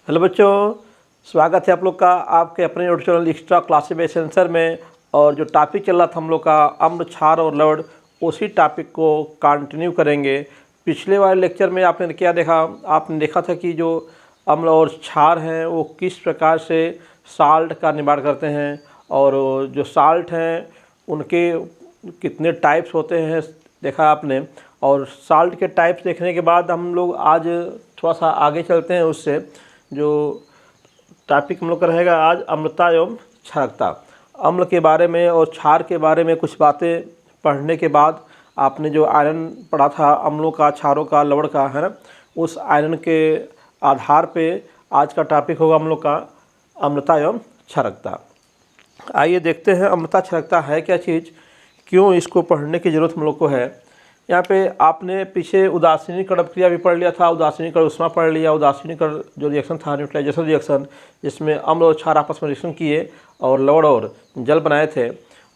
Hello बच्चों, स्वागत है आप लोग का आपके अपने YouTube channel extra classes base sensor में। और जो टॉपिक चल रहा था हम लोग का अम्ल, क्षार और लवण, उसी टॉपिक को कंटिन्यू करेंगे। पिछले वाले लेक्चर में आपने क्या देखा? आपने देखा था कि जो अम्ल और क्षार हैं वो किस प्रकार से साल्ट का निर्माण करते हैं, और जो साल्ट हैं उनके कितने टाइप्स होते हैं देखा आपने। और साल्ट के टाइप्स देखने के बाद हम लोग आज थोड़ा सा आगे चलते हैं। उससे जो टॉपिक हम लोग का रहेगा आज अम्लता एवं क्षारकता। अम्ल के बारे में और क्षार के बारे में कुछ बातें पढ़ने के बाद आपने जो आयरन पढ़ा था अम्लों का, क्षारों का, लवण का, है ना, उस आयरन के आधार पे आज का टॉपिक होगा हम लोग का अम्लता एवं क्षारकता। आइए देखते हैं अम्लता क्षारकता है क्या चीज़, क्यों इसको पढ़ने की ज़रूरत हम लोग को है। यहाँ पे आपने पीछे उदासीनीकरण क्रिया भी पढ़ लिया था, उदासीनीकरण ऊष्मा पढ़ लिया। उदासीनीकरण जो रिएक्शन था, न्यूट्रलाइजेशन रिएक्शन, जिसमें अम्ल और क्षार आपस में रिएक्शन किए और लवण और जल बनाए थे,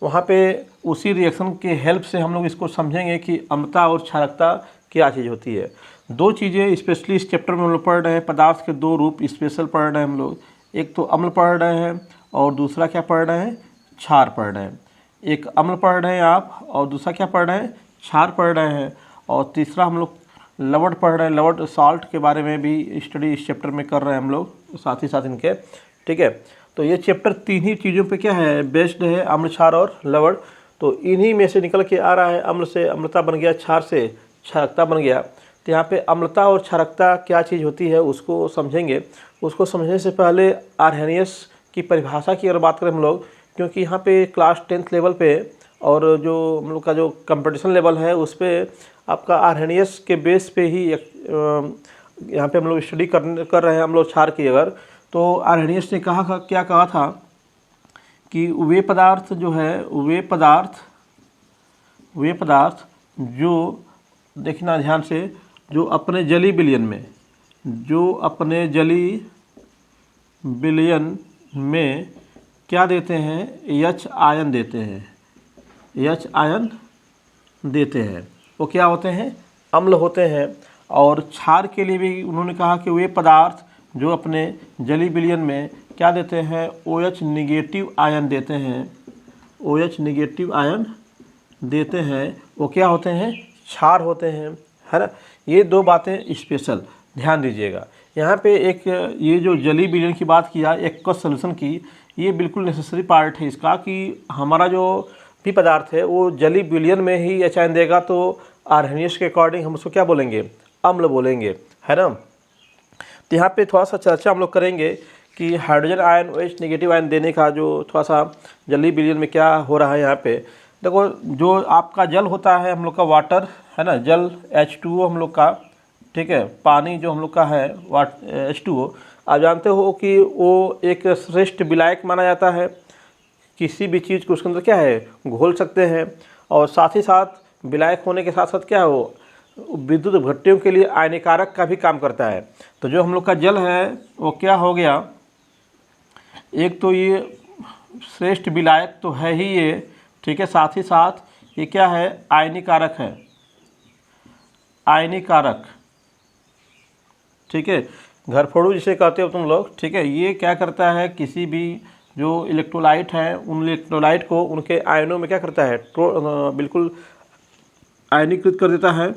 वहाँ पे उसी रिएक्शन के हेल्प से हम लोग इसको समझेंगे कि अम्लता और क्षारकता क्या चीज़ होती है। दो चीज़ें स्पेशली इस चैप्टर में हम लोग पढ़ रहे हैं, पदार्थ के दो रूप स्पेशल पढ़ रहे हैं हम लोग। एक तो अम्ल पढ़ रहे हैं और दूसरा क्या पढ़ रहे हैं? क्षार पढ़ रहे हैं। एक अम्ल पढ़ रहे हैं आप और दूसरा क्या पढ़ रहे हैं? क्षार पढ़ रहे हैं। और तीसरा हम लोग लवण पढ़ रहे हैं। लवण सॉल्ट के बारे में भी स्टडी इस चैप्टर में कर रहे हैं हम लोग, साथ ही साथ इनके, ठीक है। तो ये चैप्टर तीन ही चीज़ों पे क्या है, बेस्ड है, अम्ल, क्षार और लवण। तो इन्हीं में से निकल के आ रहा है। अम्ल से अम्लता बन गया, क्षार से क्षारकता बन गया। तो यहाँ पे अम्लता और क्षारकता क्या चीज़ होती है उसको समझेंगे। उसको समझने से पहले आर्हेनियस की परिभाषा की अगर बात करें हम लोग, क्योंकि यहाँ पे क्लास 10th लेवल पे और जो हम लोग का जो कंपटीशन लेवल है उस पर आपका आर्हेनियस के बेस पे ही यहाँ पे हम लोग स्टडी कर रहे हैं हम लोग क्षार की। अगर तो आर्हेनियस ने क्या कहा था कि वे पदार्थ जो है, वे पदार्थ जो, देखना ध्यान से, जो अपने जली विलयन में क्या देते हैं? एच आयन देते हैं। वो क्या होते हैं? अम्ल होते हैं। और क्षार के लिए भी उन्होंने कहा कि वे पदार्थ जो अपने जली विलयन में क्या देते हैं? OH निगेटिव आयन देते हैं। OH निगेटिव आयन देते हैं, वो क्या होते हैं? क्षार होते हैं, है ना। ये दो बातें स्पेशल ध्यान दीजिएगा। यहाँ पे एक ये जो जली विलयन की बात किया, एक्वस सॉल्यूशन की, ये बिल्कुल नेसेसरी पार्ट है इसका कि हमारा जो भी पदार्थ है वो जली विलयन में ही एच आयन देगा। तो आर्हेनियस के अकॉर्डिंग हम उसको क्या बोलेंगे? अम्ल बोलेंगे, है ना। तो यहाँ पे थोड़ा सा चर्चा हम लोग करेंगे कि hydrogen ion OH negative ion देने का जो थोड़ा सा जली विलयन में क्या हो रहा है। यहाँ पे देखो, जो आपका जल होता है हम लोग का, वाटर, है ना, जल H2O हम लोग का, ठीक है। पानी जो हम लोग का है H2O, आप जानते हो कि वो एक श्रेष्ठ विलायक माना जाता है। किसी भी चीज़ को उसके अंदर क्या है, घोल सकते हैं। और साथ ही साथ विलायक होने के साथ साथ क्या है, वो विद्युत भट्टियों के लिए आयनीकारक का भी काम करता है। तो जो हम लोग का जल है वो क्या हो गया, एक तो ये श्रेष्ठ विलायक तो है ही ये, ठीक है। साथ ही साथ ये क्या है? आयनीकारक है, आयनीकारक, ठीक है। घरफोड़ू जिसे कहते हो तुम लोग, ठीक है। ये क्या करता है, किसी भी जो इलेक्ट्रोलाइट है उन इलेक्ट्रोलाइट को उनके आयनों में क्या करता है, बिल्कुल आयनीकृत कर देता है।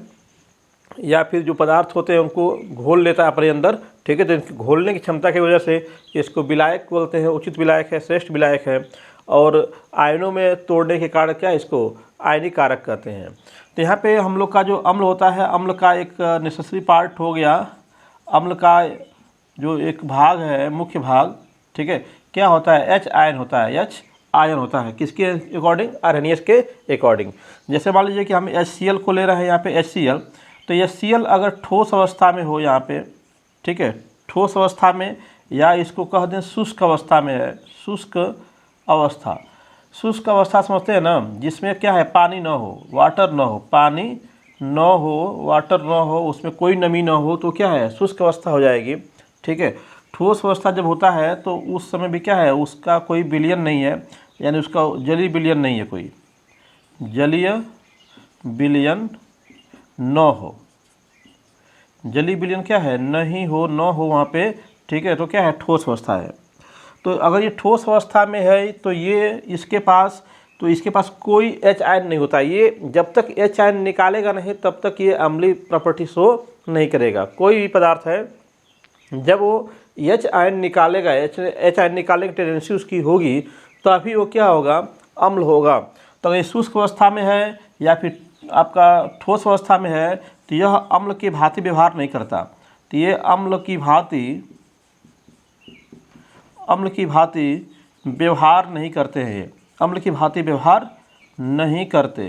या फिर जो पदार्थ होते हैं उनको घोल लेता है अपने अंदर, ठीक है। तो इनकी घोलने की क्षमता की वजह से इसको विलायक बोलते हैं, उचित विलायक है, श्रेष्ठ विलायक है। और आयनों में तोड़ने के कारण क्या, इसको आयनीकारक कहते हैं। तो यहाँ पे हम लोग का जो अम्ल होता है, अम्ल का एक नेसेसरी पार्ट हो गया। अम्ल का जो एक भाग है, मुख्य भाग, ठीक है, क्या होता है? H आयन होता है, H आयन होता है। किसके अकॉर्डिंग? आर्हेनियस के अकॉर्डिंग। जैसे मान लीजिए कि हम HCl को ले रहे हैं यहाँ पे, HCl। तो HCl अगर ठोस अवस्था में हो यहाँ पे, ठीक है, ठोस अवस्था में, या इसको कह दें शुष्क अवस्था में है, शुष्क अवस्था समझते हैं ना, जिसमें क्या है, पानी ना हो, वाटर ना हो, पानी न हो, वाटर न हो, उसमें कोई नमी ना हो, तो क्या है, शुष्क अवस्था हो जाएगी, ठीक है। ठोस अवस्था जब होता है तो उस समय भी क्या है, उसका कोई विलयन नहीं है, यानी उसका जलीय विलयन नहीं है, कोई जलीय विलयन न हो। जलीय विलयन क्या है? नहीं हो, न हो वहाँ पे ठीक है, तो क्या है, ठोस अवस्था है। तो अगर ये ठोस अवस्था में है तो ये इसके पास कोई H आयन नहीं होता। ये जब तक H आयन निकालेगा नहीं तब तक ये अम्लीय प्रॉपर्टी शो नहीं करेगा। कोई भी पदार्थ है जब वो H आयन निकालेगा, H आयन निकालने की टेंडेंसी उसकी होगी तो अभी वो क्या होगा, अम्ल होगा। तो अगर ये शुष्क अवस्था में है या फिर आपका ठोस अवस्था में है तो यह अम्ल की भांति व्यवहार नहीं करता। तो ये अम्ल की भांति व्यवहार नहीं करते हैं, अम्ल की भांति व्यवहार नहीं करते,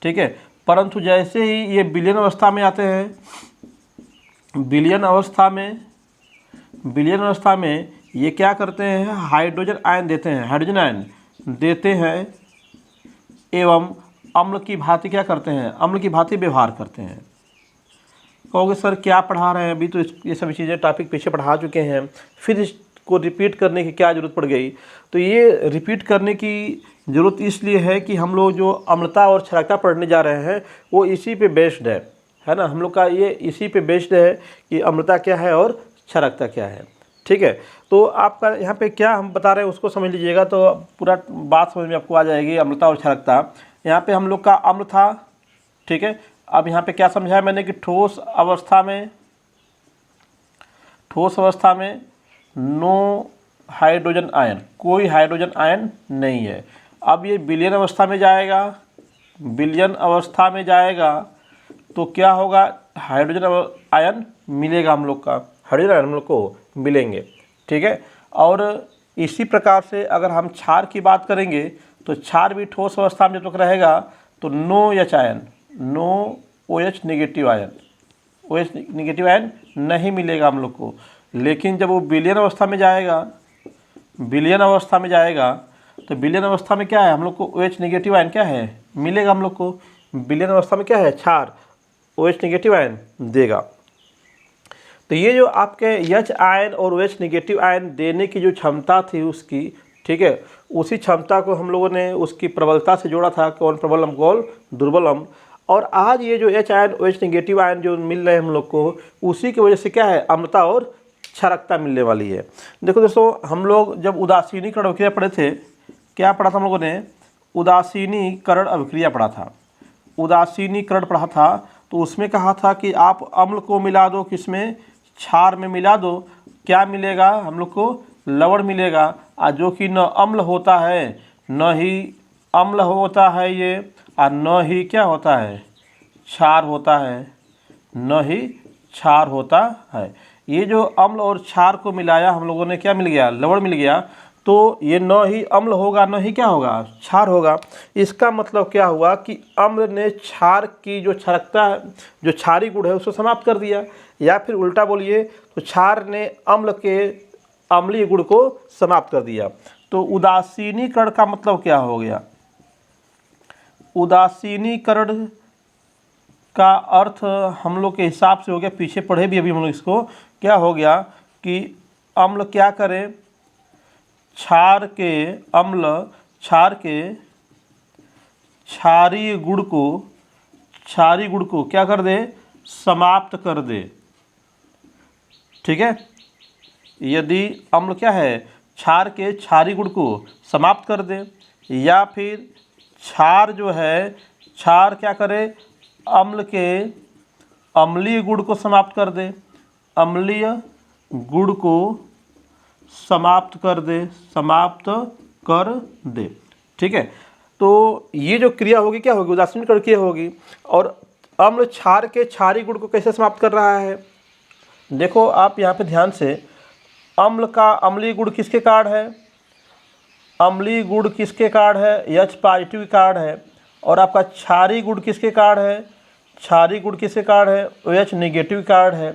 ठीक है। परंतु जैसे ही ये विलयन अवस्था में आते हैं, विलयन अवस्था में ये क्या करते हैं, हाइड्रोजन आयन देते हैं एवं अम्ल की भांति क्या करते हैं, अम्ल की भांति व्यवहार करते हैं। कहोगे सर क्या पढ़ा रहे हैं, अभी तो ये सभी चीज़ें टॉपिक पीछे पढ़ा चुके हैं, फिर इसको रिपीट करने की क्या ज़रूरत पड़ गई। तो ये रिपीट करने की ज़रूरत इसलिए है कि हम लोग जो अम्लता और क्षारकता पढ़ने जा रहे हैं वो इसी पे बेस्ड है ना। हम लोग का ये इसी पे बेस्ड है कि अम्लता क्या है और क्षारकता क्या है, ठीक है। तो आपका यहाँ पे क्या हम बता रहे हैं उसको समझ लीजिएगा तो पूरा बात समझ में आपको आ जाएगी। अम्लता और क्षारकता, यहाँ पे हम लोग का अम्ल था, ठीक है। अब यहाँ पे क्या समझाया मैंने कि ठोस अवस्था में नो हाइड्रोजन आयन, कोई हाइड्रोजन आयन नहीं है। अब ये विलयन अवस्था में जाएगा, तो क्या होगा, हाइड्रोजन आयन मिलेगा हम लोग का, हाइड्रोजन आयन हम लोग को मिलेंगे, ठीक है। और इसी प्रकार से अगर हम क्षार की बात करेंगे तो क्षार भी ठोस अवस्था में जब तक रहेगा तो नो OH नेगेटिव आयन नहीं मिलेगा हम लोग को। लेकिन जब वो विलयन अवस्था में जाएगा तो विलयन अवस्था में क्या है, हम लोग को OH नेगेटिव आयन क्या है, मिलेगा हम लोग को। विलयन अवस्था में क्या है, क्षार OH नेगेटिव आयन देगा। तो ये जो आपके H आयन और OH नेगेटिव आयन देने की जो क्षमता थी उसकी, ठीक है, उसी क्षमता को हम लोगों ने उसकी प्रबलता से जोड़ा था, कौन, प्रबल अम्ल कौन, दुर्बल अम्ल। और आज ये जो H ion OH negative ion जो मिल रहे हैं हम लोग को, उसी की वजह से क्या है, अम्लता और क्षारकता मिलने वाली है। देखो दोस्तों, हम लोग जब उदासीनीकरण अभिक्रिया पढ़े थे, क्या पढ़ा था हम लोगों ने, उदासीनीकरण अभिक्रिया पढ़ा था। तो उसमें कहा था कि आप अम्ल को मिला दो, किसमें, क्षार में मिला दो, क्या मिलेगा हम लोग को, लवण मिलेगा। जो कि न अम्ल होता है न ही अम्ल होता है ये, और न ही क्या होता है, क्षार होता है। ये जो अम्ल और क्षार को मिलाया हम लोगों ने, क्या मिल गया, लवण मिल गया। तो ये न ही अम्ल होगा न ही क्या होगा, क्षार होगा। इसका मतलब क्या हुआ कि अम्ल ने क्षार की जो क्षारकता, जो क्षारी गुण है उसको समाप्त कर दिया, या फिर उल्टा बोलिए तो क्षार ने अम्ल के अम्लीय गुण को समाप्त कर दिया। तो उदासीनीकरण का मतलब क्या हो गया, उदासीनीकरण का अर्थ हम लोग के हिसाब से हो गया, पीछे पढ़े भी अभी हम लोग इसको, क्या हो गया कि अम्ल क्या करे, क्षार के क्षारीय गुण को क्या कर दे, समाप्त कर दे, ठीक है। यदि अम्ल क्या है, क्षार के क्षारीय गुण को समाप्त कर दे, या फिर क्षार जो है, क्षार क्या करे, अम्ल के अम्लीय गुण को समाप्त कर दे, समाप्त कर दे, ठीक है। तो ये जो क्रिया होगी क्या होगी, उदासीनीकरण क्रिया होगी। और अम्ल क्षार के क्षारीय गुण को कैसे समाप्त कर रहा है, देखो आप यहाँ पे ध्यान से, अम्ल का अम्लीय गुण किसके कारण है, अम्लीय गुण किसके कारण है, H पॉजिटिव कारण है। और आपका क्षारीय गुण किसके कारण है, क्षारीय गुण किसके कारण है, OH नेगेटिव कारण है।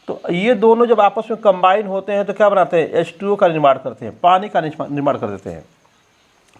तो ये दोनों जब आपस में कंबाइन होते हैं तो क्या बनाते हैं, H2O का निर्माण करते हैं, पानी का निर्माण कर देते हैं,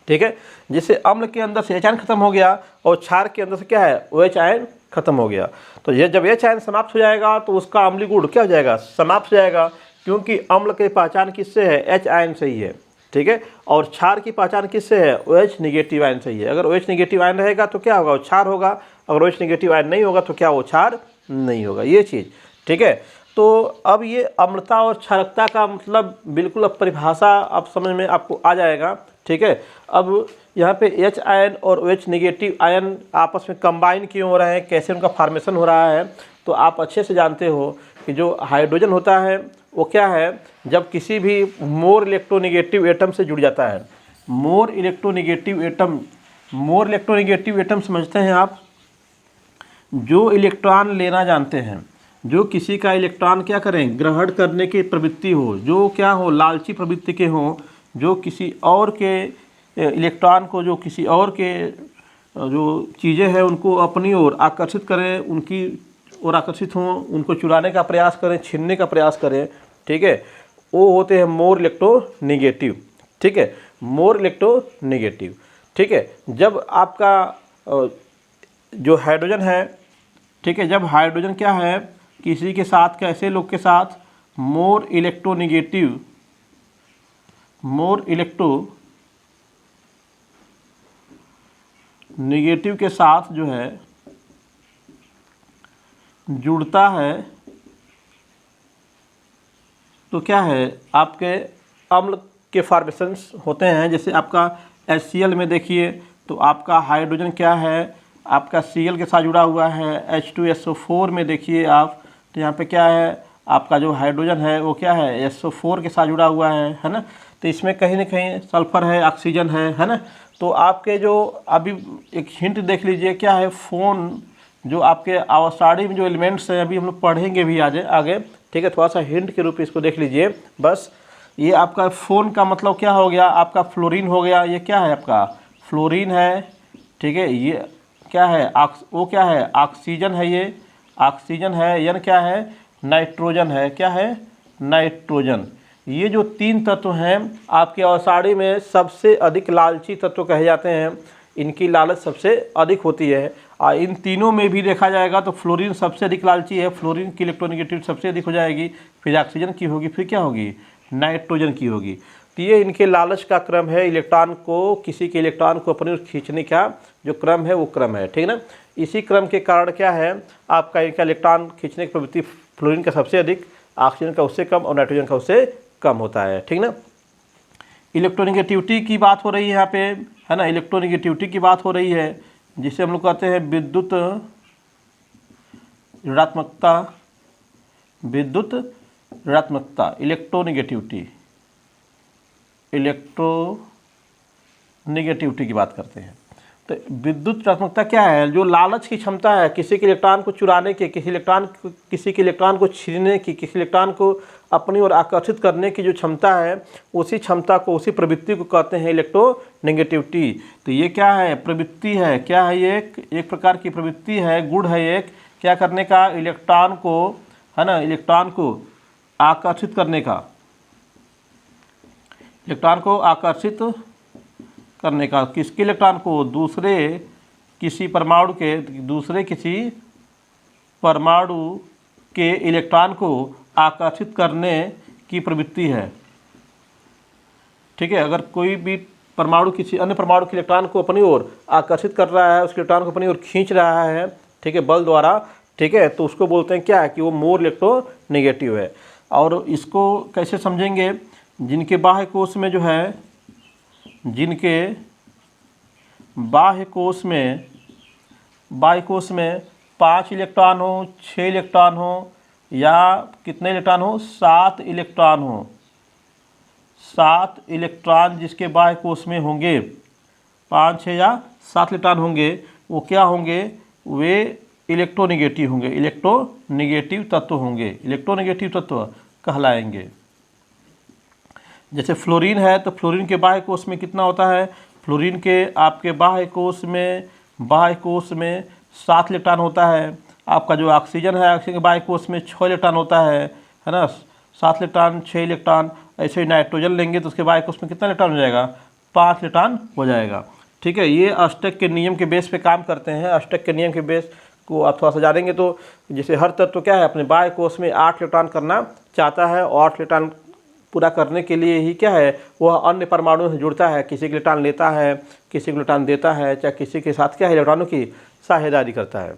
ठीक है। जिससे अम्ल के अंदर से H आयन खत्म हो गया और क्षार के अंदर से क्या है, OH आयन खत्म हो गया। तो ये जब H आयन समाप्त हो जाएगा तो उसका अम्लीय गुण क्या हो जाएगा, समाप्त हो जाएगा, क्योंकि अम्ल की पहचान किससे है, H आयन से ही है, ठीक है। और क्षार की पहचान किससे है, OH नेगेटिव आयन से ही है। अगर OH नेगेटिव आयन रहेगा तो क्या होगा, वो क्षार होगा, अगर OH नेगेटिव आयन नहीं होगा तो क्या वो क्षार नहीं होगा, ये चीज़, ठीक है। तो अब ये अम्लता और क्षारकता का मतलब बिल्कुल अब परिभाषा आप समझ में आपको आ जाएगा। ठीक है, अब यहाँ पे H आयन और OH निगेटिव आयन आपस में कंबाइन क्यों हो रहे हैं, कैसे उनका फॉर्मेशन हो रहा है, तो आप अच्छे से जानते हो कि जो हाइड्रोजन होता है वो क्या है, जब किसी भी मोर इलेक्ट्रोनिगेटिव एटम से जुड़ जाता है। मोर इलेक्ट्रोनिगेटिव एटम समझते हैं आप, जो इलेक्ट्रॉन लेना जानते हैं, जो किसी का इलेक्ट्रॉन क्या करें, ग्रहण करने की प्रवृत्ति हो, जो क्या हो, लालची प्रवृत्ति के हों, जो किसी और के इलेक्ट्रॉन को, जो किसी और के जो चीज़ें हैं उनको अपनी ओर आकर्षित करें, उनकी ओर आकर्षित हों, उनको चुराने का प्रयास करें, छीनने का प्रयास करें। ठीक है, वो होते हैं मोर इलेक्ट्रोनिगेटिव। ठीक है, मोर इलेक्ट्रोनिगेटिव। ठीक है, जब आपका जो हाइड्रोजन है, ठीक है, जब हाइड्रोजन क्या है, किसी के साथ, कैसे लोग के साथ, मोर इलेक्ट्रोनिगेटिव के साथ जो है जुड़ता है, तो क्या है, आपके अम्ल के फॉर्मेशंस होते हैं। जैसे आपका HCl में देखिए, तो आपका हाइड्रोजन क्या है, आपका Cl के साथ जुड़ा हुआ है। H2SO4 में देखिए आप, तो यहाँ पे क्या है, आपका जो हाइड्रोजन है वो क्या है, SO4 के साथ जुड़ा हुआ है ना। तो इसमें कहीं ना कहीं सल्फर है, ऑक्सीजन है ना। तो आपके जो अभी एक हिंट देख लीजिए, क्या है, फोन, जो आपके आवर्साड़ी में जो एलिमेंट्स हैं, अभी हम लोग पढ़ेंगे भी आगे। ठीक है, थोड़ा सा हिंट के रूप में इसको देख लीजिए बस। ये आपका फोन का मतलब क्या हो गया, आपका फ्लोरीन हो गया। ये क्या है, आपका फ्लोरीन है। ठीक है, ये क्या है, वो क्या है, ऑक्सीजन है, ये ऑक्सीजन है। यन क्या है, नाइट्रोजन है। क्या है, नाइट्रोजन। ये जो 3 तत्व हैं आपके आवर्साड़ी में सबसे अधिक लालची तत्व कहे जाते हैं, इनकी लालच सबसे अधिक होती है। और इन तीनों में भी देखा जाएगा तो फ्लोरीन सबसे अधिक लालची है, फ्लोरीन की इलेक्ट्रोनिगेटिविटी सबसे अधिक हो जाएगी, फिर ऑक्सीजन की होगी, फिर क्या होगी, नाइट्रोजन की होगी। तो ये इनके लालच का क्रम है, इलेक्ट्रॉन को, किसी के इलेक्ट्रॉन को अपनी ओर खींचने का जो क्रम है वो क्रम है। ठीक है ना, इसी क्रम के कारण क्या है, आपका इनका इलेक्ट्रॉन खींचने की प्रवृत्ति फ्लोरीन का सबसे अधिक, ऑक्सीजन का उससे कम और नाइट्रोजन का उससे कम होता है। ठीक ना, इलेक्ट्रोनिगेटिविटी की बात हो रही है यहाँ पे, है ना, इलेक्ट्रोनिगेटिविटी की बात हो रही है, जिसे हम लोग कहते हैं विद्युत ऋणात्मकता, इलेक्ट्रोनिगेटिविटी की बात करते हैं। तो विद्युत ऋणात्मकता क्या है, जो लालच की क्षमता है, किसी के इलेक्ट्रॉन को चुराने की, किसी के इलेक्ट्रॉन को छीनने की, किसी इलेक्ट्रॉन को अपनी ओर आकर्षित करने की जो क्षमता है, उसी क्षमता को, उसी प्रवृत्ति को कहते हैं इलेक्ट्रोनिगेटिविटी। तो ये क्या है, प्रवृत्ति है। क्या है, ये एक प्रकार की प्रवृत्ति है, गुण है एक, क्या करने का, इलेक्ट्रॉन को, है ना, इलेक्ट्रॉन को आकर्षित करने का, इलेक्ट्रॉन को आकर्षित करने का। किसके इलेक्ट्रॉन को, दूसरे किसी परमाणु के इलेक्ट्रॉन को आकर्षित करने की प्रवृत्ति है। ठीक है, अगर कोई भी परमाणु किसी अन्य परमाणु के इलेक्ट्रॉन को अपनी ओर आकर्षित कर रहा है, उसके इलेक्ट्रॉन को अपनी ओर खींच रहा है, ठीक है, बल द्वारा, ठीक है, तो उसको बोलते हैं क्या है, कि वो मोर इलेक्ट्रोनिगेटिव है। और इसको कैसे समझेंगे, जिनके बाह्य कोश में जो है, जिनके बाह्य कोश में 5 इलेक्ट्रॉन हो, 6 इलेक्ट्रॉन हो, या कितने इलेक्ट्रॉन हो, 7 इलेक्ट्रॉन हो, 7 इलेक्ट्रॉन जिसके बाह्य कोश में होंगे, 5, 6 या 7 इलेक्ट्रॉन होंगे, वो क्या होंगे, वे इलेक्ट्रोनिगेटिव होंगे, इलेक्ट्रोनिगेटिव तत्व होंगे, इलेक्ट्रोनिगेटिव तत्व कहलाएंगे। जैसे फ्लोरीन है, तो फ्लोरीन के बाह्य कोश में कितना होता है, फ्लोरीन के आपके बाह्य कोश में 7 इलेक्ट्रॉन होता है। आपका जो ऑक्सीजन है, ऑक्सीजन के बाह्य कोश में 6 इलेक्ट्रॉन होता है ना, 7 इलेक्ट्रॉन, 6 इलेक्ट्रॉन। ऐसे ही नाइट्रोजन लेंगे तो उसके बाह्य कोश में कितना इलेक्ट्रॉन हो जाएगा, 5 इलेक्ट्रॉन हो जाएगा। ठीक है, ये अष्टक के नियम के बेस पे काम करते हैं। अष्टक के नियम के बेस को आप थोड़ा सा जानेंगे तो, जैसे हर तत्व क्या है, अपने बाह्य कोश में 8 इलेक्ट्रॉन करना चाहता है, और 8 इलेक्ट्रॉन पूरा करने के लिए ही क्या है, वह अन्य परमाणुओं से जुड़ता है, किसी के इलेक्ट्रॉन लेता है, किसी को इलेक्ट्रॉन देता है, चाहे किसी के साथ क्या है, इलेक्ट्रॉनों की साझेदारी करता है।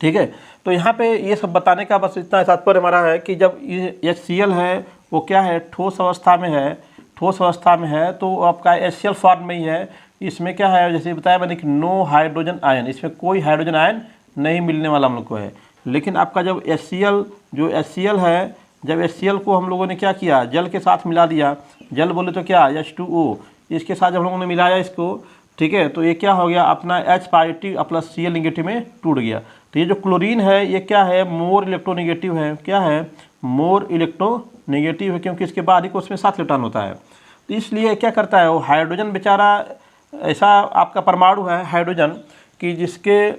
ठीक है, तो यहाँ पे ये सब बताने का बस इतना तात्पर्य हमारा है कि जब ये HCl है वो क्या है, ठोस अवस्था में है, ठोस अवस्था में है तो आपका HCl फॉर्म में ही है। इसमें क्या है, जैसे बताया मैंने कि नो हाइड्रोजन आयन, इसमें कोई हाइड्रोजन आयन नहीं मिलने वाला हम लोग को है। लेकिन आपका जब HCl जो HCl है, जब HCl को हम लोगों ने क्या किया, जल के साथ मिला दिया, जल बोले तो क्या H2O, इसके साथ जब हम लोगों ने मिलाया इसको, ठीक है, तो ये क्या हो गया अपना H positive plus Cl negative में टूट गया। तो ये जो क्लोरीन है ये क्या है, मोर इलेक्ट्रोनेगेटिव है, क्या है, मोर इलेक्ट्रोनेगेटिव है, क्योंकि इसके बाद ही उसमें 7 इलेक्ट्रॉन होता है। तो इसलिए क्या करता है वो हाइड्रोजन बेचारा, ऐसा आपका परमाणु है हाइड्रोजन कि जिसके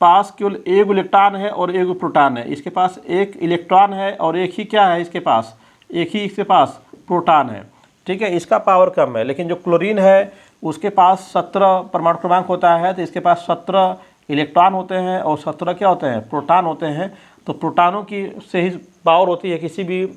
पास केवल एक इलेक्ट्रॉन है और एक प्रोटॉन है। इसके पास एक इलेक्ट्रॉन है और एक ही क्या है, इसके पास एक ही इसके पास प्रोटॉन है, ठीक है, इसका पावर कम है। लेकिन जो क्लोरीन है उसके पास 17 परमाणु क्रमांक होता है, तो इसके पास 17 इलेक्ट्रॉन होते हैं और 17 क्या होते हैं, प्रोटॉन होते हैं। तो प्रोटॉनों की से ही पावर होती है, किसी भी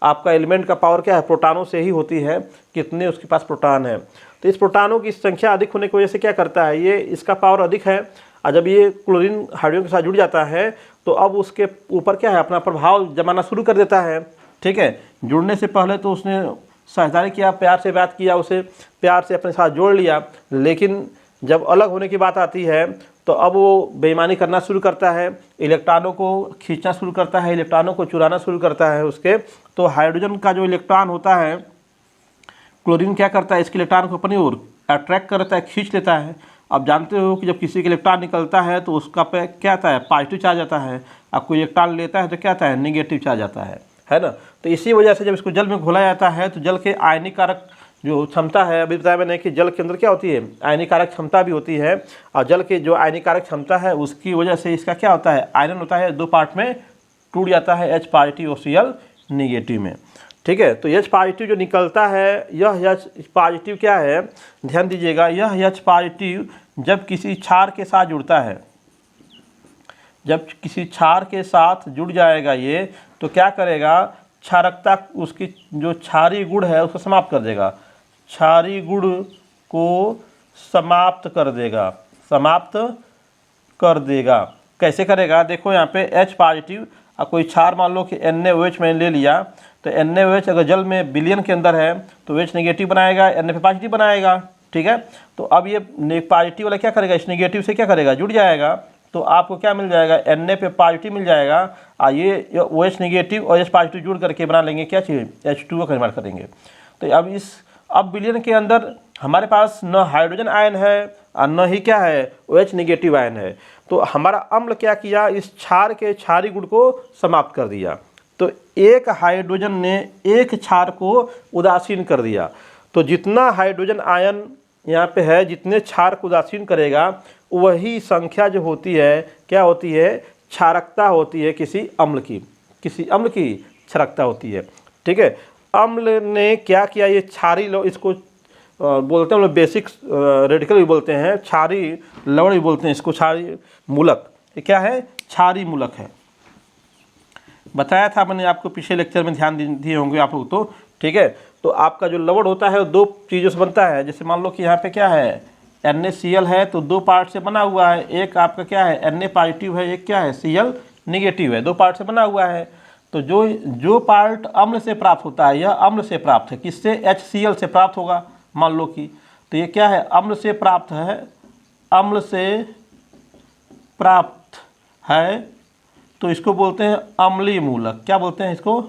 आपका एलिमेंट का पावर क्या है, प्रोटॉनों से ही होती है, कितने उसके पास प्रोटॉन है। तो इस प्रोटॉनों की संख्या अधिक होने की वजह से क्या करता है, ये इसका पावर अधिक है, और जब ये क्लोरीन हाइड्रोजन के साथ जुड़ जाता है तो अब उसके ऊपर क्या है, अपना प्रभाव जमाना शुरू कर देता है, ठीक है। जुड़ने से पहले तो उसने समझदारी किया, प्यार से बात किया, उसे प्यार से अपने साथ जोड़ लिया, लेकिन जब अलग होने की बात आती है तो अब वो बेईमानी करना शुरू करता है, इलेक्ट्रॉनों को खींचना शुरू करता है, इलेक्ट्रॉनों को चुराना शुरू करता है उसके। तो हाइड्रोजन का जो इलेक्ट्रॉन होता है, क्लोरीन क्या करता है, इसके इलेक्ट्रॉन को अपनी ओर अट्रैक्ट करता है, खींच लेता है। अब जानते हो कि जब किसी का इलेक्ट्रॉन निकलता है तो उसका पे क्या आता है, पॉजिटिव चार्ज आता है, अब कोई इलेक्ट्रॉन लेता है तो क्या आता है, नेगेटिव चार्ज आता है ना। तो इसी वजह से जब इसको जल में घोला जाता है तो जल के आयनीकारक जो क्षमता है, अभी बताया मैंने कि जल के अंदर क्या होती है, आयनीकारक क्षमता भी होती है, और जल के जो आयनीकारक क्षमता है उसकी वजह से इसका क्या होता है, आयरन होता है 2 पार्ट में टूट जाता है, H पॉजिटिव और Cl निगेटिव में, ठीक है। तो H पॉजिटिव जो निकलता है, यह H पॉजिटिव क्या है, ध्यान दीजिएगा, यह H पॉजिटिव जब किसी क्षार के साथ जुड़ता है, जब किसी क्षार के साथ जुड़ जाएगा ये, तो क्या करेगा, क्षारकता उसकी जो क्षारीय गुण है उसको समाप्त कर देगा, क्षारीय गुण को समाप्त कर देगा, समाप्त कर देगा। कैसे करेगा, देखो यहाँ पे H पॉजिटिव, और कोई क्षार मान लो कि NaOH मैंने ले लिया, तो NaOH अगर जल में विलयन के अंदर है तो OH नेगेटिव बनाएगा, Na पॉजिटिव बनाएगा, ठीक है। तो अब ये पॉजिटिव वाला क्या करेगा, इस नेगेटिव से क्या करेगा, जुड़ जाएगा, तो आपको क्या मिल जाएगा, Na पे पॉजिटिव मिल जाएगा, और ये OH नेगेटिव और H पॉजिटिव जुड़ करके बना लेंगे क्या चीज़, H2O का निर्माण करेंगे। तो अब विलयन के अंदर हमारे पास न हाइड्रोजन आयन है और न ही क्या है, OH नेगेटिव आयन है। तो हमारा अम्ल क्या किया, इस क्षार के क्षारीय गुण को समाप्त कर दिया। तो एक हाइड्रोजन ने एक क्षार को उदासीन कर दिया। तो जितना हाइड्रोजन आयन यहाँ पे है, जितने क्षार को उदासीन करेगा वही संख्या जो होती है क्या होती है, क्षारकता होती है किसी अम्ल की, किसी अम्ल की क्षारकता होती है, ठीक है। अम्ल ने क्या किया, ये क्षारी इसको बोलते हैं हम लोग बेसिक रेडिकल भी बोलते हैं, क्षारी लवण भी बोलते हैं इसको, क्षारी मूलक। ये क्या है, क्षारी मूलक है, बताया था मैंने आपको पिछले लेक्चर में, ध्यान दिए होंगे आप लोग तो, ठीक है। तो आपका जो लवण होता है वो 2 चीज़ों से बनता है। जैसे मान लो कि यहाँ पे क्या है, NaCl है, तो 2 पार्ट से बना हुआ है, एक आपका क्या है, Na पॉजिटिव है, एक क्या है, Cl निगेटिव है, 2 पार्ट से बना हुआ है। तो जो पार्ट अम्ल से प्राप्त होता है, यह अम्ल से प्राप्त है, किससे, HCl से प्राप्त होगा मान लो कि, तो ये क्या है, अम्ल से प्राप्त है, अम्ल से प्राप्त है, तो इसको बोलते हैं अम्लीय मूलक। क्या बोलते हैं इसको,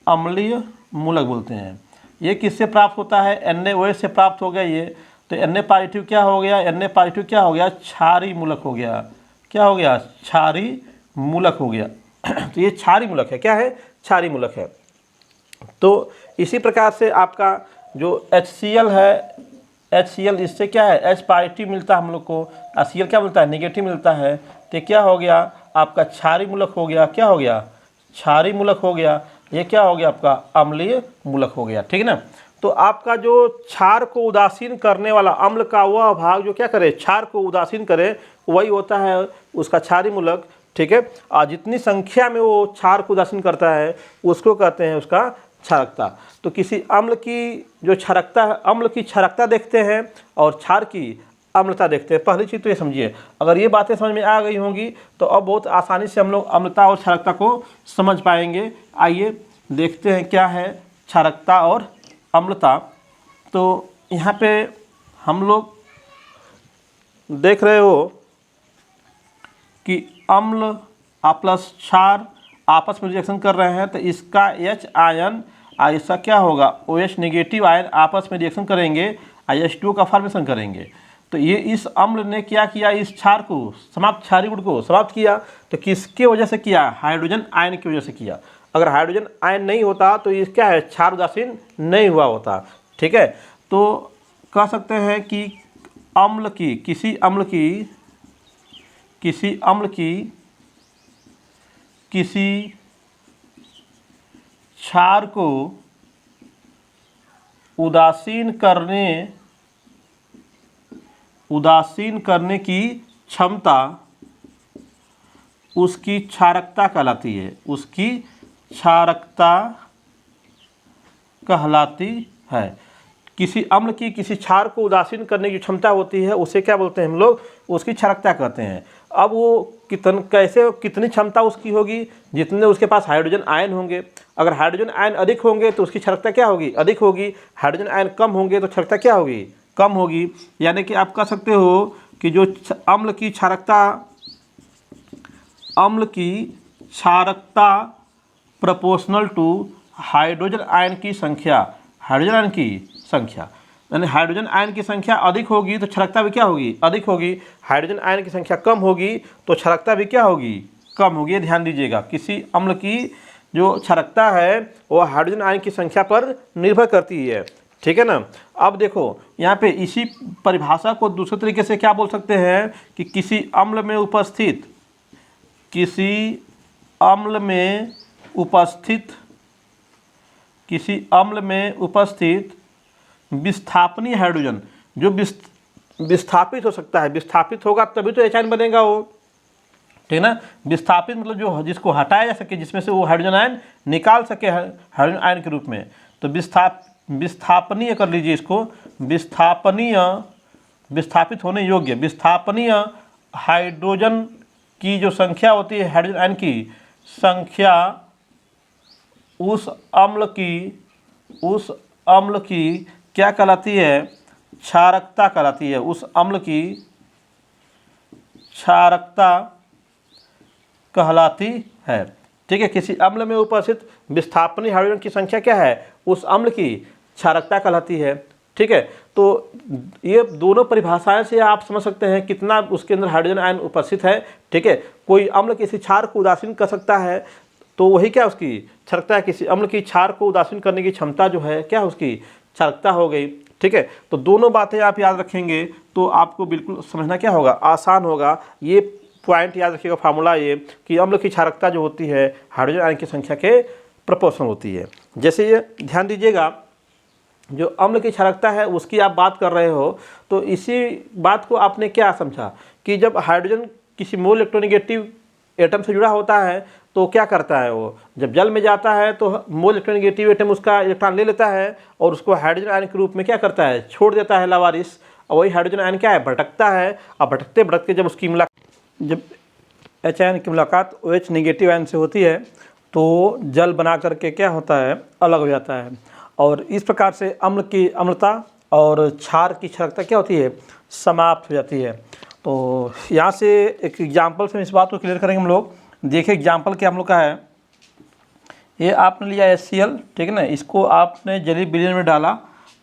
अम्लीय मूलक बोलते हैं। ये किससे प्राप्त होता है, NaOH से प्राप्त हो गया ये, तो Na पॉजिटिव क्या हो गया, Na पॉजिटिव क्या हो गया, क्षारीय मूलक हो गया, क्या हो गया, क्षारीय मूलक हो गया। तो ये क्षारीय मूलक है, क्या है, क्षारीय मूलक है। तो इसी प्रकार से आपका जो HCl है, HCl इससे क्या है, H पॉजिटिव मिलता है हम लोग को, और Cl क्या मिलता है, नेगेटिव मिलता है। तो क्या हो गया, आपका क्षारीय मूलक हो गया, क्या हो गया, क्षारीय मूलक हो गया। ये क्या हो गया, आपका अम्लीय मूलक हो गया, ठीक है ना। तो आपका जो क्षार को उदासीन करने वाला अम्ल का वह भाग जो क्या करे, क्षार को उदासीन करे, वही होता है उसका क्षारीय मूलक, ठीक है। और जितनी संख्या में वो क्षार को उदासीन करता है उसको कहते हैं उसका क्षारकता। तो किसी अम्ल की जो क्षारकता है, अम्ल की क्षारकता देखते हैं और क्षार की अम्लता देखते हैं। पहली चीज़ तो ये समझिए, अगर ये बातें समझ में आ गई होंगी तो अब बहुत आसानी से हम लोग अम्लता और क्षारकता को समझ पाएंगे। आइए देखते हैं क्या है क्षारकता और अम्लता। तो यहाँ पे हम लोग देख रहे हो कि अम्ल प्लस क्षार आपस में रिएक्शन कर रहे हैं, तो इसका H आयन इसका क्या होगा, OH नेगेटिव आयन आपस में रिएक्शन करेंगे, H2O का फॉर्मेशन करेंगे। तो ये इस अम्ल ने क्या किया, इस क्षार को समाप्त, क्षारीय गुण को समाप्त किया। तो किसके वजह से किया, हाइड्रोजन आयन की वजह से किया। अगर हाइड्रोजन आयन नहीं होता तो ये क्या है, क्षार उदासीन नहीं हुआ होता। ठीक है, तो कह सकते हैं कि अम्ल की किसी क्षार को उदासीन करने की क्षमता उसकी क्षारकता कहलाती है, उसकी क्षारकता कहलाती है। किसी अम्ल की किसी क्षार को उदासीन करने की क्षमता होती है, उसे क्या बोलते हैं हम लोग, उसकी क्षारकता कहते हैं। अब वो कितनी क्षमता उसकी होगी, जितने उसके पास हाइड्रोजन आयन होंगे। अगर हाइड्रोजन आयन अधिक होंगे तो उसकी क्षारकता क्या होगी, अधिक होगी। हाइड्रोजन आयन कम होंगे तो क्षारकता क्या होगी, कम होगी। यानी कि आप कह सकते हो कि जो अम्ल की क्षारकता प्रोपोर्शनल टू हाइड्रोजन आयन की संख्या, यानी हाइड्रोजन आयन की संख्या अधिक होगी तो क्षारकता भी क्या होगी, अधिक होगी। हाइड्रोजन आयन की संख्या कम होगी तो क्षारकता भी क्या होगी, कम होगी। ये ध्यान दीजिएगा, किसी अम्ल की जो क्षारकता है वो हाइड्रोजन आयन की संख्या पर निर्भर करती है। ठीक है ना। अब देखो यहाँ पे इसी परिभाषा को दूसरे तरीके से क्या बोल सकते हैं कि किसी अम्ल में उपस्थित विस्थापनीय हाइड्रोजन, जो विस्थापित हो सकता है, विस्थापित होगा तभी तो H आयन बनेगा वो। ठीक है ना। विस्थापित मतलब जो जिसको हटाया जा सके, जिसमें से वो हाइड्रोजन आयन निकाल सके हाइड्रोजन आयन के रूप में। तो विस्थापनीय कर लीजिए इसको, विस्थापित होने योग्य विस्थापनीय हाइड्रोजन की जो संख्या होती है, हाइड्रोजन आयन की संख्या उस अम्ल की क्या कहलाती है, क्षारकता कहलाती है। उस अम्ल की क्षारकता कहलाती है। ठीक है, किसी अम्ल में उपस्थित विस्थापनीय हाइड्रोजन की संख्या क्या है, उस अम्ल की क्षारकता कहलाती है। ठीक है, तो ये दोनों परिभाषाएं से आप समझ सकते हैं कितना उसके अंदर हाइड्रोजन आयन उपस्थित है। ठीक है, कोई अम्ल किसी क्षार को उदासीन कर सकता है तो वही क्या उसकी क्षारकता है। किसी अम्ल की क्षार को उदासीन करने की क्षमता जो है क्या उसकी क्षारकता हो गई। ठीक है, तो दोनों बातें आप याद रखेंगे तो आपको बिल्कुल समझना क्या होगा, आसान होगा। ये पॉइंट याद रखिएगा, फार्मूला ये कि अम्ल की क्षारकता जो होती है हाइड्रोजन आयन की संख्या के प्रोपोर्शनल होती है। जैसे ये ध्यान दीजिएगा, जो अम्ल की क्षारकता है उसकी आप बात कर रहे हो, तो इसी बात को आपने क्या समझा कि जब हाइड्रोजन किसी मोल इलेक्ट्रोनेगेटिव एटम से जुड़ा होता है तो क्या करता है, वो जब जल में जाता है तो मोल इलेक्ट्रोनेगेटिव एटम उसका इलेक्ट्रॉन ले लेता है और उसको हाइड्रोजन आयन के रूप में क्या करता है, छोड़ देता है लावारिस। और वही हाइड्रोजन आयन क्या है, भटकता है। और भटकते भटकते जब H आयन की मुलाकात OH नेगेटिव आयन से होती है तो जल बना करके क्या होता है, अलग हो जाता है। और इस प्रकार से अम्ल की अम्लता और क्षार की क्षारकता क्या होती है, समाप्त हो जाती है। तो यहाँ से एक एग्जाम्पल से इस बात को क्लियर करेंगे हम लोग। देखिए एग्जाम्पल क्या हम लोग का है, ये आपने लिया HCl, ठीक है ना, इसको आपने जली विलयन में डाला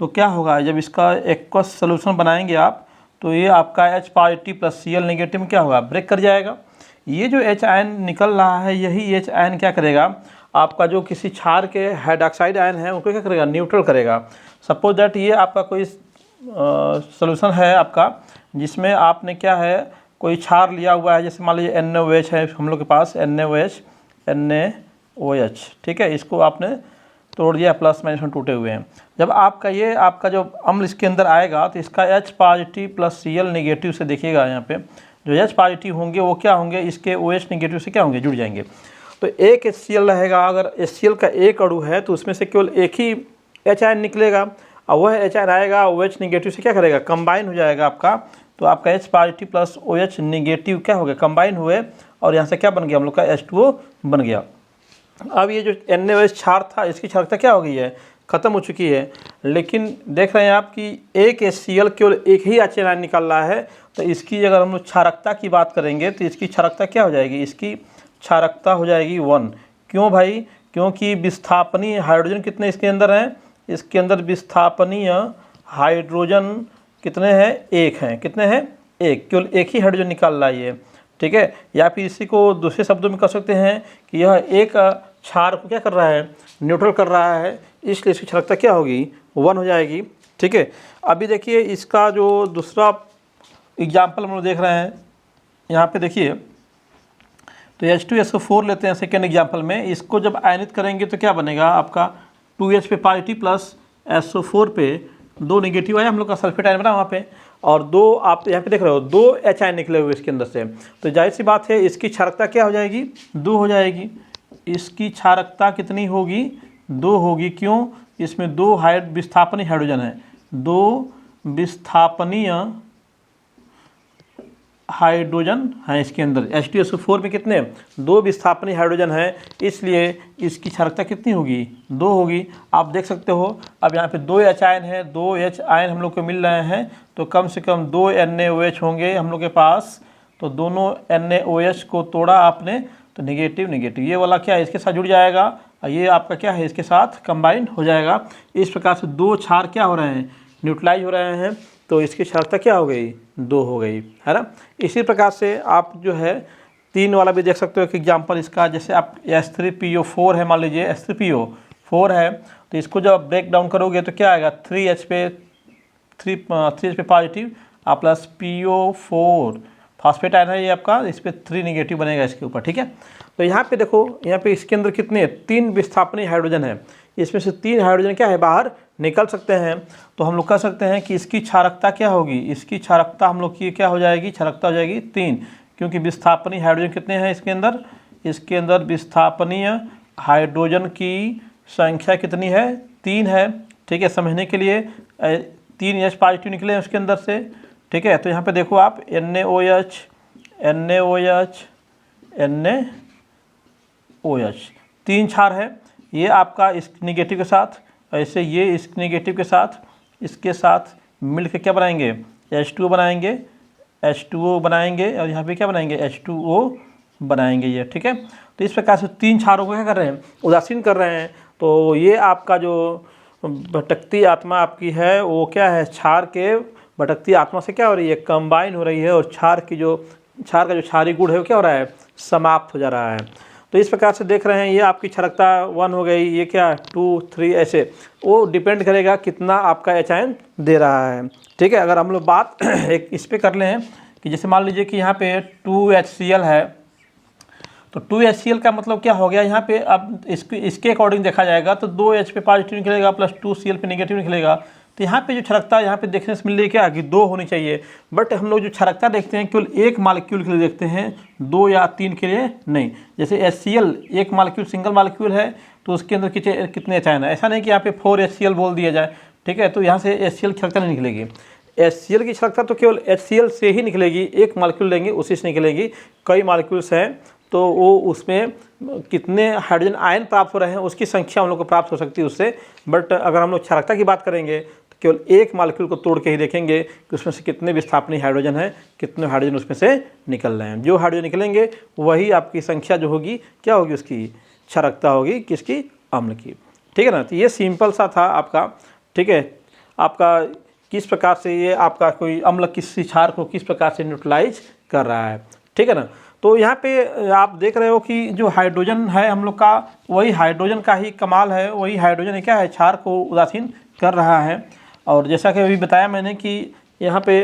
तो क्या होगा, जब इसका एक्वस सोल्यूशन बनाएंगे आप तो ये आपका H positive plus Cl negative में क्या होगा, ब्रेक कर जाएगा। ये जो H आयन निकल रहा है, यही H आयन क्या करेगा, आपका जो किसी क्षार के हाइड्रोक्साइड आयन है उनको क्या करेगा, न्यूट्रल करेगा। सपोज दैट ये आपका कोई सोल्यूशन है आपका, जिसमें आपने क्या है, कोई क्षार लिया हुआ है, जैसे मान लीजिए NaOH है हम लोग के पास, NaOH, ठीक है, इसको आपने तोड़ दिया, प्लस माइनस में टूटे हुए हैं। जब आपका जो अम्ल इसके अंदर आएगा तो इसका H positive plus Cl negative से देखिएगा, यहाँ पे जो H पॉजिटिव होंगे वो क्या होंगे, इसके OH नेगेटिव से क्या होंगे, जुड़ जाएंगे। तो एक HCl रहेगा, अगर HCl का एक अणु है तो उसमें से केवल एक ही H आयन निकलेगा, और वह H आयन आएगा OH नेगेटिव से क्या करेगा, कंबाइन हो जाएगा आपका तो आपका H positive plus OH negative क्या हो गया, कंबाइन हुए और यहाँ से क्या बन गया हम लोग का H2O बन गया। अब ये जो NaOH क्षार था इसकी क्षारकता क्या हो गई है, ख़त्म हो चुकी है। लेकिन देख रहे हैं आप कि एक HCl केवल एक ही HCl आयन निकल रहा है, तो इसकी अगर हम लोग क्षारकता की बात करेंगे तो इसकी क्षारकता क्या हो जाएगी, इसकी क्षारकता हो जाएगी 1। क्यों भाई, क्योंकि विस्थापनीय हाइड्रोजन कितने इसके अंदर हैं, इसके अंदर विस्थापनीय हाइड्रोजन कितने हैं, एक हैं। कितने हैं, एक, केवल एक ही हाइड्रोजन निकाल रहा है ये, ठीक है। या फिर इसी को दूसरे शब्दों में कह सकते हैं कि यह एक क्षार को क्या कर रहा है, न्यूट्रल कर रहा है, इसलिए इसकी क्षारकता क्या होगी, 1 हो जाएगी, ठीक है। अभी देखिए इसका जो दूसरा एग्जाम्पल हम लोग देख रहे हैं, यहाँ पे देखिए तो H2SO4 लेते हैं सेकेंड एग्जाम्पल में। इसको जब आयनित करेंगे तो क्या बनेगा आपका 2H पे पॉजिटिव प्लस SO4 पे 2 नेगेटिव आया, हम लोग का सल्फेट आयन बना वहाँ पे, और 2 आप यहाँ पे देख रहे हो 2 H आयन निकले हुए इसके अंदर से। तो जाहिर सी बात है इसकी क्षारकता क्या हो जाएगी, 2 हो जाएगी। इसकी क्षारकता कितनी होगी, 2 होगी। क्यों, इसमें 2 विस्थापनीय हाइड्रोजन है, 2 विस्थापनीय हाइड्रोजन है इसके अंदर। H2SO4 में कितने, 2 विस्थापनीय हाइड्रोजन है, इसलिए इसकी क्षारकता कितनी होगी, 2 होगी। आप देख सकते हो अब यहाँ पे 2 H आयन है, 2 H आयन हम लोग को मिल रहे हैं, तो कम से कम 2 NaOH होंगे हम लोग के पास। तो दोनों NaOH को तोड़ा आपने तो नेगेटिव नेगेटिव, ये वाला क्या है इसके साथ जुड़ जाएगा, और ये आपका क्या है इसके साथ कंबाइन हो जाएगा। इस प्रकार से 2 क्षार क्या हो रहे हैं, न्यूट्रलाइज हो रहे हैं, तो इसकी क्षारकता क्या हो गई, 2 हो गई, है ना। इसी प्रकार से आप जो है 3 वाला भी देख सकते हो एक एग्जांपल इसका। जैसे आप H3PO4 है, मान लीजिए H3PO4 है, तो इसको जब ब्रेक डाउन करोगे तो क्या आएगा, 3H पे पॉजिटिव और प्लस PO4 फॉस्फेट आयन है ये आपका, इस पर 3 निगेटिव बनेगा इसके ऊपर, ठीक है। तो यहाँ पे देखो, यहाँ पे इसके अंदर कितने 3 विस्थापनीय हाइड्रोजन है, इसमें से 3 हाइड्रोजन क्या है बाहर निकल सकते हैं। तो हम लोग कह सकते हैं कि इसकी क्षारकता क्या होगी, इसकी क्षारकता हम लोग की क्या हो जाएगी, क्षारकता हो जाएगी 3, क्योंकि विस्थापनीय हाइड्रोजन कितने हैं इसके अंदर, इसके अंदर विस्थापनीय हाइड्रोजन की संख्या कितनी है, 3 है, ठीक है। समझने के लिए 3 H पॉजिटिव निकले हैं उसके अंदर से, ठीक है। तो यहाँ पे देखो आप NaOH NaOH NaOH 3 क्षार है, ये आपका इस निगेटिव के साथ, ऐसे ये इस नेगेटिव के साथ, इसके साथ मिलकर क्या बनाएंगे, H2O बनाएंगे, H2O बनाएंगे, और यहाँ पे क्या बनाएंगे, H2O बनाएंगे ये, ठीक है। तो इस प्रकार से 3 क्षारों को क्या कर रहे हैं, उदासीन कर रहे हैं। तो ये आपका जो भटकती आत्मा आपकी है वो क्या है, क्षार के भटकती आत्मा से क्या हो रही है, कंबाइन हो रही है, और क्षार का जो क्षारीय गुण है वो क्या हो रहा है, समाप्त हो जा रहा है। तो इस प्रकार से देख रहे हैं ये आपकी क्षारकता 1 हो गई, ये क्या 2 3 ऐसे, वो डिपेंड करेगा कितना आपका H आयन दे रहा है, ठीक है। अगर हम लोग बात एक इस पे कर लें कि जैसे मान लीजिए कि यहाँ पे 2HCl है, तो 2HCl का मतलब क्या हो गया, यहाँ पे अब इसके अकॉर्डिंग देखा जाएगा तो 2H पे पॉजिटिव निकलेगा प्लस 2Cl पे नेगेटिव निकलेगा। तो यहाँ पे जो क्षारकता यहाँ पे देखने से मिल रही है क्या कि 2 होनी चाहिए, बट हम लोग जो क्षारकता देखते हैं केवल एक मालिक्यूल के लिए देखते हैं, 2 या 3 के लिए नहीं। जैसे HCl एक मालिक्यूल सिंगल मालिक्यूल है तो उसके अंदर कितने H आयन है, ऐसा नहीं कि यहाँ पे 4HCl बोल दिया जाए, ठीक है। तो यहाँ से HCl क्षारकता नहीं निकलेगी, HCl की क्षारकता तो केवल HCl से ही निकलेगी, एक मालिक्यूल लेंगे उसी से निकलेगी। कई मालिक्यूल्स हैं तो वो उसमें कितने हाइड्रोजन आयन प्राप्त हो रहे हैं उसकी संख्या हम लोग को प्राप्त हो सकती है उससे, बट अगर हम लोग क्षारकता की बात करेंगे तो केवल एक मालिक्यूल को तोड़ के ही देखेंगे कि उसमें से कितने विस्थापनीय हाइड्रोजन है, कितने हाइड्रोजन उसमें से निकल रहे हैं। जो हाइड्रोजन निकलेंगे वही आपकी संख्या जो होगी क्या होगी, उसकी क्षारकता होगी किसकी, अम्ल की, ठीक है ना। तो ये सिंपल सा था आपका, ठीक है, आपका किस प्रकार से ये आपका कोई अम्ल किसी क्षार को किस प्रकार से न्यूट्रलाइज कर रहा है, ठीक है ना। तो यहाँ पे आप देख रहे हो कि जो हाइड्रोजन है हम लोग का, वही हाइड्रोजन का ही कमाल है, वही हाइड्रोजन क्या है, क्षार को उदासीन कर रहा है। और जैसा कि अभी बताया मैंने कि यहाँ पे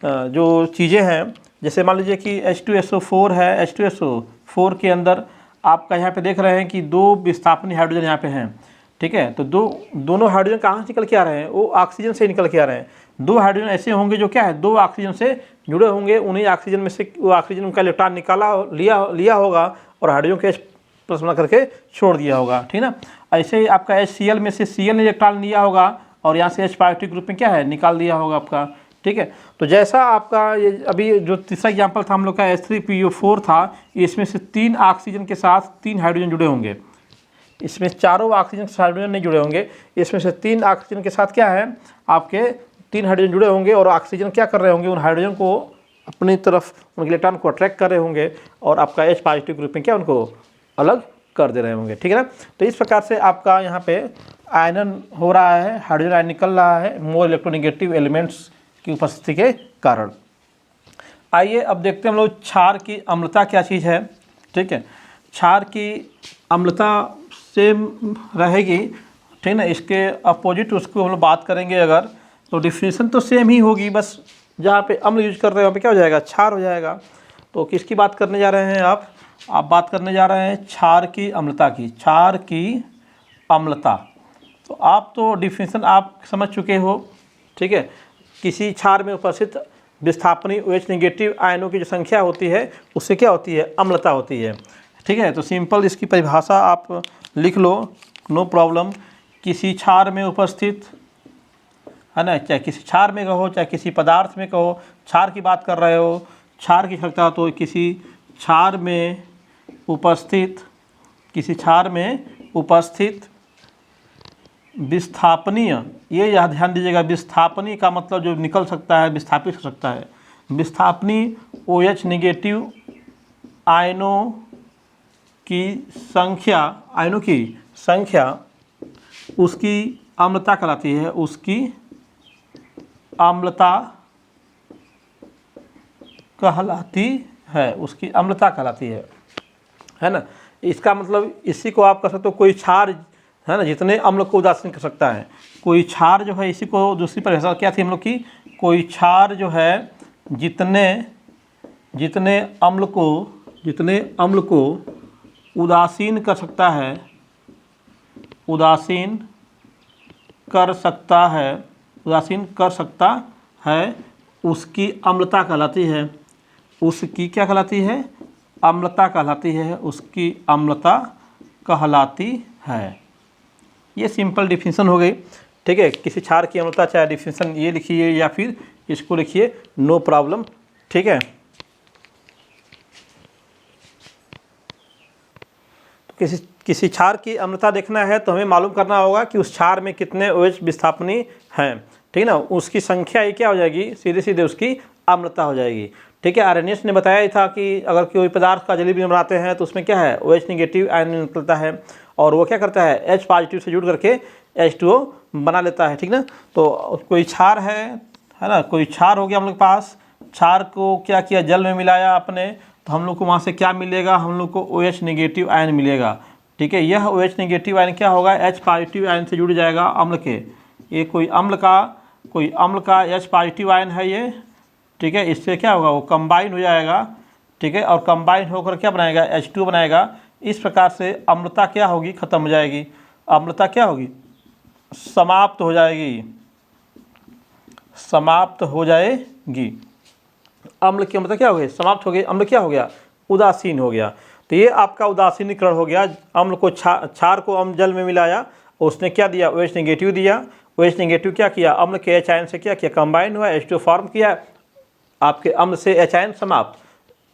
जो चीज़ें हैं, जैसे मान लीजिए कि H2SO4 है, H2SO4 के अंदर आपका यहाँ पे देख रहे हैं कि 2 विस्थापनीय हाइड्रोजन यहाँ पे हैं, ठीक है। तो दोनों हाइड्रोजन कहाँ से निकल के आ रहे हैं, वो ऑक्सीजन से निकल के आ रहे हैं। 2 हाइड्रोजन ऐसे होंगे जो क्या है, 2 ऑक्सीजन से जुड़े होंगे, उन्हीं ऑक्सीजन में से वो ऑक्सीजन उनका इलेक्ट्रॉन लिया होगा और हाइड्रोजन के प्लस बना करके छोड़ दिया होगा, ठीक ना। ऐसे ही आपका HCl में से Cl ने इलेक्ट्रॉन लिया होगा और यहाँ से H पॉजिटिव ग्रुप में क्या है निकाल दिया होगा आपका, ठीक है। तो जैसा आपका ये अभी जो तीसरा एग्जाम्पल था हम लोग का H3PO4 था, इसमें से 3 ऑक्सीजन के साथ 3 हाइड्रोजन जुड़े होंगे, इसमें चारों ऑक्सीजन के साथ हाइड्रोजन नहीं जुड़े होंगे, इसमें से 3 ऑक्सीजन के साथ क्या है आपके 3 हाइड्रोजन जुड़े होंगे और ऑक्सीजन क्या कर रहे होंगे, उन हाइड्रोजन को अपनी तरफ उनके इलेक्ट्रॉन को अट्रैक्ट कर रहे होंगे और आपका H पॉजिटिव ग्रुप में क्या उनको अलग कर दे रहे होंगे, ठीक है ना। तो इस प्रकार से आपका यहाँ पे आयनन हो रहा है, हाइड्रोजन आयन निकल रहा है मोर इलेक्ट्रोनेगेटिव एलिमेंट्स की उपस्थिति के कारण। आइए अब देखते हैं हम लोग क्षार की अम्लता क्या चीज़ है, ठीक है। क्षार की अम्लता सेम रहेगी, ठीक ना, इसके अपोजिट उसको हम लोग बात करेंगे अगर, तो डिफिनेशन तो सेम ही होगी, बस जहाँ पे अम्ल यूज कर रहे हैं वहाँ पे क्या हो जाएगा, क्षार हो जाएगा। तो किसकी बात करने जा रहे हैं आप बात करने जा रहे हैं क्षार की अम्लता की, क्षार की अम्लता। तो आप तो डिफिनेशन आप समझ चुके हो, ठीक है। किसी क्षार में उपस्थित विस्थापनी OH नेगेटिव आयनों की जो संख्या होती है उससे क्या होती है, अम्लता होती है, ठीक है। तो सिंपल इसकी परिभाषा आप लिख लो, नो प्रॉब्लम। किसी क्षार में उपस्थित है ना, चाहे किसी क्षार में कहो चाहे किसी पदार्थ में कहो, क्षार की बात कर रहे हो, क्षार की संख्या, तो किसी क्षार में उपस्थित, किसी क्षार में उपस्थित विस्थापनीय, ये यहाँ ध्यान दीजिएगा, विस्थापनीय का मतलब जो निकल सकता है, विस्थापित हो सकता है, विस्थापनीय OH नेगेटिव आयनों की संख्या, आयनों की संख्या उसकी अम्लता कहलाती है, उसकी अम्लता कहलाती है, उसकी अम्लता कहलाती है ना। इसका मतलब इसी को आप कह सकते हो, कोई क्षार है ना जितने अम्ल को उदासीन कर सकता है, कोई क्षार जो है, इसी को दूसरी परिभाषा क्या थी हम लोग की, कोई क्षार जो है जितने अम्ल को उदासीन कर सकता है, उदासीन कर सकता है उसकी अम्लता कहलाती है, उसकी क्या कहलाती है, अम्लता कहलाती है, उसकी अम्लता कहलाती है। ये सिंपल डिफिनेशन हो गई, ठीक है। किसी क्षार की अम्लता, चाहे डिफिनेशन ये लिखिए या फिर इसको लिखिए, नो प्रॉब्लम, ठीक है। तो किसी क्षार की अम्लता देखना है तो हमें मालूम करना होगा कि उस क्षार में कितने OH विस्थापनी हैं, ठीक है ना। उसकी संख्या ये क्या हो जाएगी, सीधे सीधे उसकी अम्लता हो जाएगी, ठीक है। आर्यनियस ने बताया ही था कि अगर कोई पदार्थ का जलीय बनाते हैं तो उसमें क्या है, OH नेगेटिव आयन निकलता है और वो क्या करता है, H पॉजिटिव से जुड़ करके H2O बना लेता है, ठीक ना। तो कोई क्षार है ना, कोई क्षार हो गया हम लोग के पास, क्षार को क्या किया, जल में मिलाया आपने, तो हम लोग को वहाँ से क्या मिलेगा, हम लोग को OH नेगेटिव आयन मिलेगा, ठीक है। यह OH नेगेटिव आयन क्या होगा, H पॉजिटिव आयन से जुड़ जाएगा अम्ल के, ये कोई अम्ल का H पॉजिटिव आयन है ये, ठीक है। इससे क्या होगा, वो कंबाइन हो जाएगा, ठीक है, और कंबाइन होकर क्या बनाएगा, H2O बनाएगा। इस प्रकार से अम्लता क्या होगी, खत्म हो जाएगी, अम्लता क्या होगी, समाप्त हो जाएगी, समाप्त हो जाएगी। अम्ल की अम्लता क्या हो गई, समाप्त हो गई, अम्ल क्या हो गया, उदासीन हो गया। तो ये आपका उदासीनीकरण हो गया। अम्ल को क्षार को अम्ल जल में मिलाया, उसने क्या दिया, OH नेगेटिव दिया, OH नेगेटिव क्या किया, अम्ल के H आयन से क्या किया, कंबाइन हुआ, H2O फॉर्म किया, आपके अम्ल से H आयन समाप्त।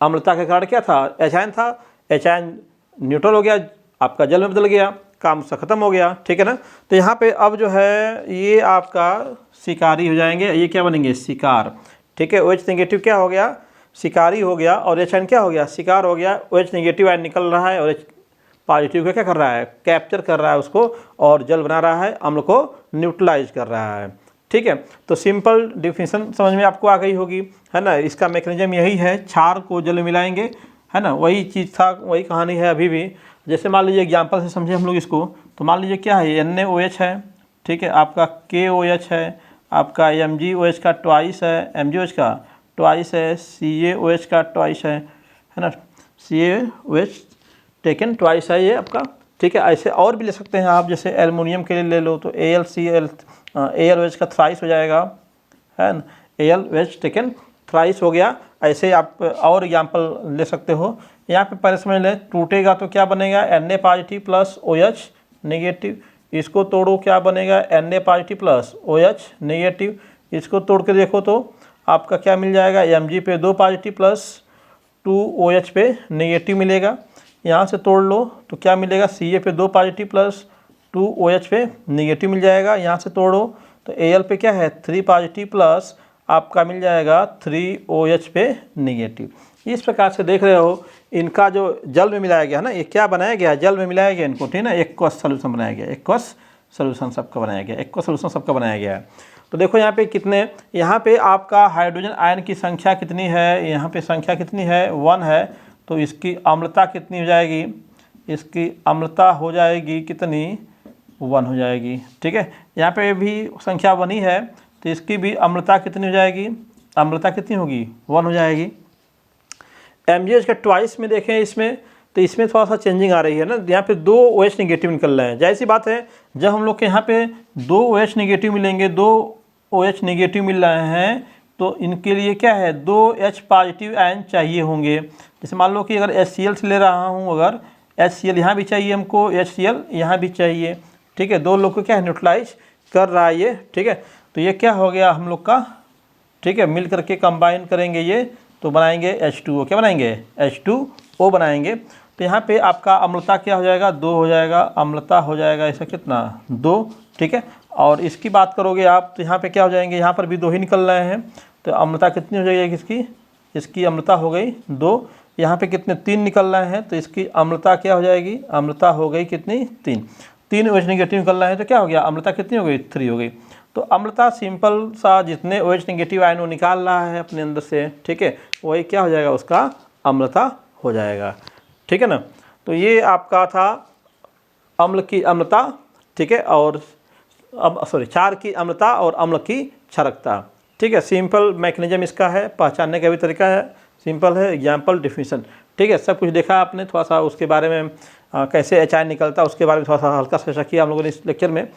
अम्लता के कारण क्या था, H आयन था, H आयन न्यूट्रल हो गया, आपका जल में बदल गया, काम से ख़त्म हो गया, ठीक है ना। तो यहाँ पे अब जो है ये आपका शिकारी हो जाएंगे, ये क्या बनेंगे, शिकार, ठीक है। OH नेगेटिव क्या हो गया, शिकारी हो गया, और H आयन क्या हो गया, शिकार हो गया। OH नेगेटिव आयन निकल रहा है और H पॉजिटिव का क्या कर रहा है, कैप्चर कर रहा है उसको और जल बना रहा है, अम्ल को न्यूट्रलाइज कर रहा है, ठीक है। तो सिंपल डिफिनेशन समझ में आपको आ गई होगी, है ना। इसका मैकेनिज्म यही है, क्षार को जल में मिलाएंगे, है ना, वही चीज़ था, वही कहानी है अभी भी। जैसे मान लीजिए एग्जाम्पल से समझे हम लोग इसको, तो मान लीजिए क्या है, NaOH है, ठीक है, आपका KOH है, आपका MgOH का ट्वाइस है, MgOH का ट्वाइस है, CaOH का ट्वाइस है ना, CaOH टेकन ट्वाइस है ये आपका, ठीक है। ऐसे और भी ले सकते हैं आप, जैसे एल्युमिनियम के लिए ले लो तो AlOH का थ्राइस हो जाएगा, है ना, AlOH टेकन थ्राइस हो गया। ऐसे आप और एग्जाम्पल ले सकते हो। यहाँ पे पहले समझ लें, टूटेगा तो क्या बनेगा, Na positive plus OH negative, इसको तोड़ो क्या बनेगा, Na positive plus OH negative, इसको तोड़ के देखो तो आपका क्या मिल जाएगा, Mg पे 2 पॉजिटिव प्लस 2 OH पे नेगेटिव मिलेगा। यहाँ से तोड़ लो तो क्या मिलेगा, Ca पे 2 पॉजिटिव प्लस 2 OH पे नेगेटिव मिल जाएगा। यहाँ से तोड़ो तो Al पे क्या है 3 पॉजिटिव प्लस आपका मिल जाएगा 3 OH पे नेगेटिव। इस प्रकार से देख रहे हो इनका जो जल में मिलाया गया है ना, ये क्या बनाया गया, जल में मिलाया गया इनको, ठीक है ना, एक्वस सोल्यूशन बनाया गया, एक्वस सोल्यूशन सबका बनाया गया, एक्वस सोल्यूशन सबका बनाया गया है। तो देखो यहाँ पे कितने, यहाँ पे आपका हाइड्रोजन आयन की संख्या कितनी है, यहाँ पे संख्या कितनी है 1 है, तो इसकी अम्लता कितनी हो जाएगी, इसकी अम्लता हो जाएगी कितनी 1 हो जाएगी, ठीक है। यहाँ पे भी संख्या 1 ही है तो इसकी भी अम्लता कितनी हो जाएगी, अम्लता कितनी होगी 1 हो जाएगी। MgH का ट्वाइस में देखें इसमें, तो इसमें थोड़ा सा चेंजिंग आ रही है ना, यहाँ पे 2 OH नेगेटिव निकल रहे हैं। जाहिर सी बात है जब हम लोग के यहाँ पे 2 OH नेगेटिव मिलेंगे, 2 OH नेगेटिव मिल रहे हैं तो इनके लिए क्या है 2 H पॉजिटिव आयन चाहिए होंगे। जैसे मान लो कि अगर HCl से ले रहा हूँ, अगर HCl यहाँ भी चाहिए हमको, HCl यहाँ भी चाहिए, ठीक है, 2 लोग को क्या है न्यूट्रलाइज कर रहा है ये, ठीक है। तो ये क्या हो गया हम लोग का, ठीक है, मिल करके कंबाइन करेंगे ये तो बनाएंगे H2O, क्या बनाएंगे H2O बनाएंगे। तो यहाँ पे आपका अम्लता क्या हो जाएगा 2 हो जाएगा, अम्लता हो जाएगा इसका कितना 2, ठीक है। और इसकी बात करोगे आप तो यहाँ पे क्या हो जाएंगे, यहाँ पर भी 2 ही निकल रहे हैं तो अम्लता कितनी हो जाएगी इसकी, इसकी अम्लता हो गई 2, यहाँ पे कितने 3 निकल रहे हैं तो इसकी अम्लता क्या हो जाएगी, अम्लता हो गई कितनी 3 OH नेगेटिव निकल रहा है तो क्या हो गया, अम्लता कितनी हो गई 3 हो गई। तो अम्लता सिंपल सा जितने OH नेगेटिव आयन वो निकाल रहा है अपने अंदर से, ठीक है, वही क्या हो जाएगा उसका अम्लता हो जाएगा, ठीक है ना। तो ये आपका था अम्ल की अम्लता, ठीक है, और अब क्षार की अम्लता और अम्ल की क्षारकता, ठीक है। सिंपल मैकेनिज्म इसका है, पहचानने का भी तरीका है, सिंपल है, एग्जाम्पल डिफिनीशन, ठीक है। सब कुछ देखा आपने, थोड़ा सा उसके बारे में कैसे HI निकलता है उसके बारे में थोड़ा सा हल्का सा किया हम लोगों ने इस लेक्चर में।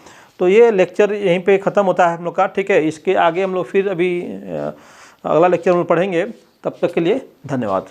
तो ये लेक्चर यहीं पे ख़त्म होता है हम लोग का, ठीक है। इसके आगे हम लोग फिर अभी अगला लेक्चर में पढ़ेंगे, तब तक के लिए धन्यवाद।